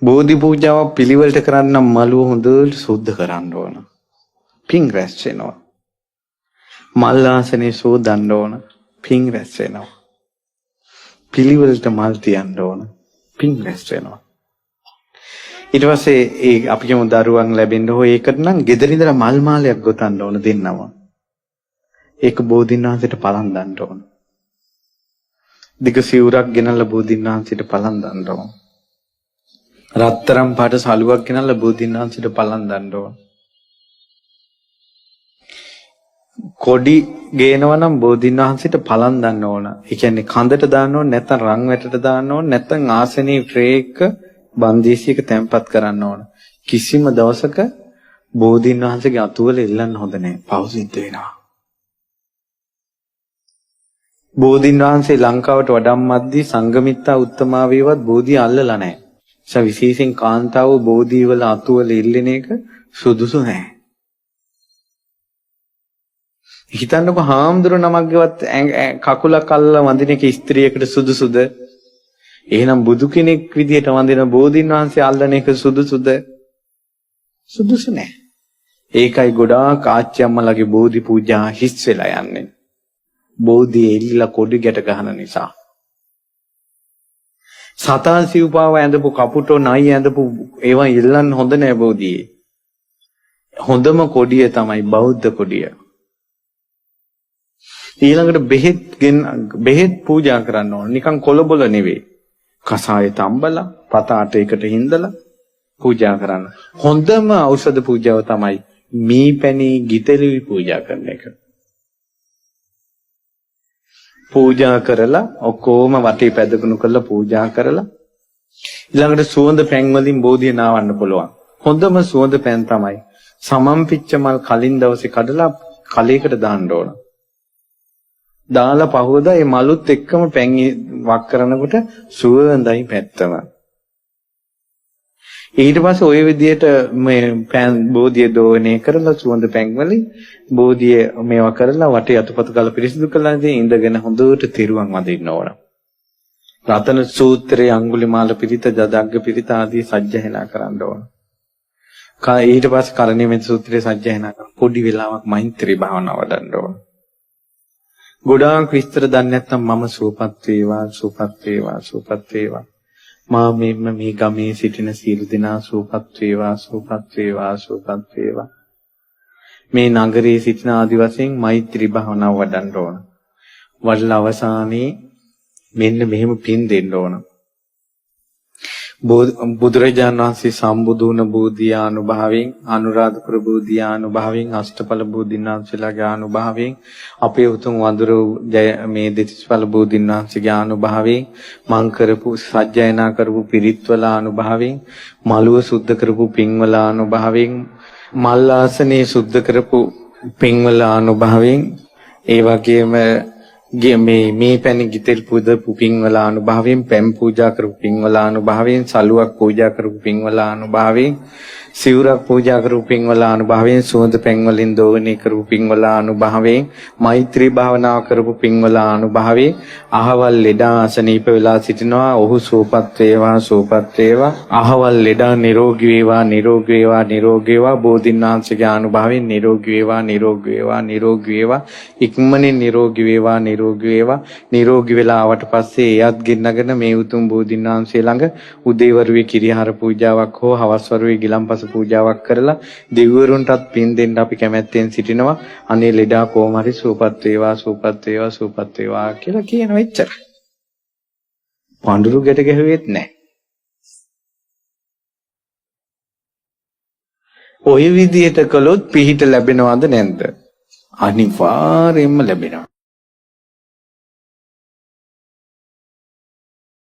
බෝධි පූජාව පිළිවෙලට කරන්න මලුව හොඳට සුද්ධ කරන්න ඕන. පිං රැස් වෙනවා. මල් ආසනේ සෝදන්න ඕන. පිං රැස් වෙනවා. පිළිවෙලට මල් තියන්න ඕන. පිං රැස් වෙනවා. ඊට පස්සේ ඒ අපි කියමු දරුවන් ලැබෙන්න හෝ ඒකට නම් ගෙදර ඉඳලා මල් මාලයක් ගොතන්න ඕන දෙන්නම. ඒක බෝධින් වහන්සේට පලන් දාන්න ඕන. දිග සිවුරක් ගෙනල්ලා බෝධින් වහන්සේට පලන් දාන්න ඕන. රත්තරන් පාට සලුවක් ගෙනල්ලා බෝධින් වහන්සේට පලන් දාන්න ඕන. කොඩි ගේනවා නම් බෝධින් වහන්සේට පලන් දාන්න ඕන. ඒ කියන්නේ කඳට දාන්න ඕන, නැත්නම් රන් වැටට දාන්න ඕන, නැත්නම් ආසනේ ට්‍රේ එක බන්දීසියක තැම්පත් කරන්න ඕන. කිසිම දවසක බෝධින් වහන්සේගේ අතුවල එල්ලන්න හොඳ නැහැ. පව් සිද්ධ වෙනවා. බෝධින් වහන්සේ ලංකාවට වඩම්මද්දී සංඝමිත්තා උත්තමාවියවත් බෝධිය අල්ලලා නැහැ. ඒ විශේෂයෙන් කාන්තාව බෝධි වල අතුවල එල්ලෙන එක සුදුසු නැහැ. හිතන්නකො හාමුදුරු නමක්ගේවත් කකුලක් අල්ලලා වඳින එක ස්ත්‍රියකට සුදුසුද? එහෙනම් බුදු කෙනෙක් විදියට වඳින බෝධින් වහන්සේ අල්ලන එක සුදුසුද? සුදුසු නැහැ. ඒකයි ගොඩාක් ආච්චි අම්මලාගේ බෝධි පූජා හිස් වෙලා යන්නේ. බෝධි එල්ලලා කොඩි ගැට ගන්න නිසා. සතාන් සිව්පාව ඇඳපු කපුටෝ නයි ඇඳපු ඒවා ඉල්ලන්න හොඳ නෑ බෝධියේ. හොඳම කොඩිය තමයි බෞද්ධ කොඩිය. ඊළඟට බෙහෙත් පූජා කරන්න ඕන. නිකන් කොළබොල නෙවෙයි. කසාය තම්බලා පතාට එකට හින්දලා පූජා කරන්න. හොඳම ඖෂධ පූජාව තමයි මී පැණි ගිතෙලි පූජා කරන එක. පූජා කරලා ඔක්කොම වටේ පැදගුණු කරලා පූජා කරලා ඊළඟට සුවඳ පැන් වලින් බෝධිය නාවන්න පුළුවන්. හොඳම සුවඳ පැන් තමයි සමම්පිච්ච මල් කලින් දවසේ කඩලා කලයකට දාන්න ඕන. දාලා පහවදා මේ මලුත් එක්කම පැන් වක් කරනකොට සුවඳයි පැත්තම. ඊට පස්සේ ওই විදිහට මේ පැන් බෝධිය දෝවණය කරලා සුවඳ පැන් වලින් බෝධිය මේවා කරලා වටේ අතුපතු ගාලා පිරිසිදු කරලා ඉඳගෙන හොඳට තිරුවන් වදින්න ඕන. රතන සූත්‍රයේ අඟුලිමාල පිරිත ජදග්ග පිරිත ආදී සජ්ජහායනා කරන්න ඕන. ඊට පස්සේ කරණීයමෙත් සූත්‍රයේ සජ්ජහායනා කරන පොඩි වෙලාවක් මෛත්‍රී භාවනාව වඩන්න ඕන. ගොඩාක් විස්තර දන්නේ නැත්නම් මම සුවපත් වේවා සුවපත් වේවා සුවපත් වේවා මා මේ ගමේ සිටින සියලු දෙනා සුවපත් වේවා සුවපත් වේවා සුවපත් වේවා මේ නගරයේ සිටින ආදි වශයෙන් මෛත්‍රී භාවනාව වඩන්න ඕන. වඩලා අවසානයේ මෙන්න මෙහෙම පින් දෙන්න ඕන. බුදුරජාණන් වහන්සේ සම්බුදු වුණ බෝධිආනුභාවයෙන් අනුරාධපුර බෝධිආනුභාවයෙන් අෂ්ටඵල බෝධින්වහන්සේලාගේ ආනුභාවයෙන් අපේ උතුම් වඳුර මේ දෙතිස්ඵල බෝධින්වහන්සේගේ ආනුභාවයෙන් මං කරපු සජ්ජායනා කරපු පිරිත්වල ආනුභාවයෙන් මලුව සුද්ධ කරපු පින්වල ආනුභාවයෙන් මල් ආසනේ සුද්ධ කරපු පින්වල ආනුභාවයෙන් ඒ වගේම මේ පැණි ගිතෙල් පුදපු පින්වල අනුභවයෙන් පැම් පූජා කරපු පින්වල අනුභවයෙන් සලුවක් පූජා කරපු පින්වල අනුභවයෙන් සිවුරක් පූජා කරපු පින්වල අනුභවයෙන් සුවඳ පැන් වලින් දෝවණය කරපු පින්වල අනුභවයෙන් මෛත්‍රී භාවනාව කරපු පින්වල අනුභවයෙන් අහවල් ලෙඩා අසනීප වෙලා සිටිනවා ඔහු සුවපත් වේවා සුවපත් වේවා අහවල් ලෙඩා නිරෝගී වේවා නිරෝගී වේවා නිරෝගී වේවා බෝධින්වහන්සේගේ අනුභවයෙන් නිරෝගී වේවා නිරෝගී වේවා නිරෝගී වේවා ඉක්මනින් නිරෝගී වේවා නිරෝගී වේවා නිරෝගී වෙලා ආවට පස්සේ එයත් ගෙන්නගෙන මේ උතුම් බෝධින්වහන්සේ ළඟ උදේවරුවේ කිරිහාර පූජාවක් හෝ හවස් වරුවේ ගිලම්පස පූජාවක් කරලා දෙවිවරුන්ටත් පින් දෙන්න අපි කැමැත්තෙන් සිටිනවා. අනේ ලෙඩා කොහොම හරි සුවපත් වේවා සුවපත් වේවා සුවපත් වේවා කියලා කියනවා එච්චර. පඳුරු ගැට ගැහුවෙත් නැහැ. ඔය විදිහට කළොත් පිහිට ලැබෙනවද නැද්ද? අනිවාර්යයෙන්ම ලැබෙනවා.